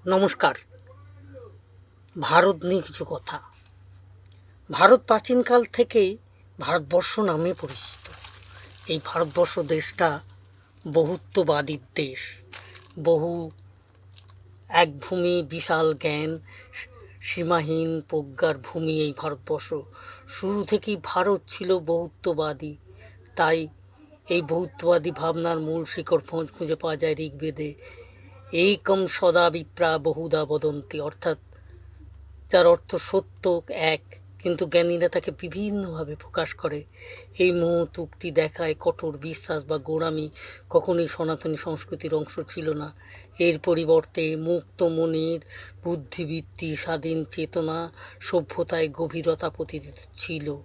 নমস্কার। ভারত নিয়ে কিছু কথা। ভারত প্রাচীনকাল থেকেই ভারতবর্ষ নামে পরিচিত। এই ভারতবর্ষ দেশটা বহুত্ববাদীর দেশ। বহু এক ভূমি, বিশাল জ্ঞান, সীমাহীন প্রজ্ঞার ভূমি এই ভারতবর্ষ। শুরু থেকেই ভারত ছিল বহুত্ববাদী। তাই এই বহুত্ববাদী ভাবনার মূল শিকড় খুঁজে পাওয়া যায় ঋগ্বেদে। এইকম সদা বিপ্রা বহুধা বদন্তি, অর্থাৎ যার অর্থ সত্য এক, কিন্তু জ্ঞানীরা তাকে বিভিন্নভাবে প্রকাশ করে। এই মহৎ উক্তি দেখায় কঠোর বিশ্বাস বা গোঁড়ামি কখনোই সনাতনী সংস্কৃতির অংশ ছিল না। এর পরিবর্তে মুক্ত মনের বুদ্ধিবৃত্তি, স্বাধীন চেতনা, সভ্যতায় গভীরতা প্রতিষ্ঠিত ছিল।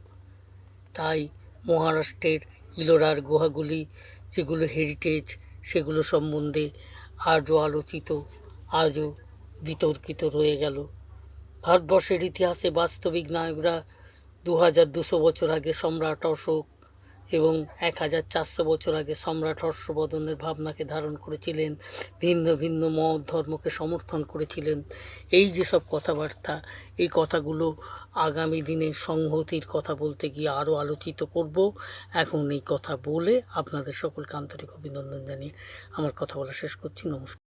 তাই মহারাষ্ট্রের ইলোরার গুহাগুলি, যেগুলো হেরিটেজ, সেগুলো সম্বন্ধে আজও আলোচিত, আজও বিতর্কিত রয়ে গেল। ভারতবর্ষের ইতিহাসে বাস্তবিক নায়করা 2200 বছর আগে সম্রাট অশোক এবং 1400 বছর আগে সম্রাট হর্ষবর্ধনের ভাবনাকে ধারণ করেছিলেন, ভিন্ন ভিন্ন মত ধর্মকে সমর্থন করেছিলেন। এই যেসব কথাবার্তা, এই কথাগুলো আগামী দিনে সংহতির কথা বলতে গিয়ে আরও আলোচিত করব। এখন এই কথা বলে আপনাদের সকলকে আন্তরিক অভিনন্দন জানিয়ে আমার কথা বলা শেষ করছি। নমস্কার।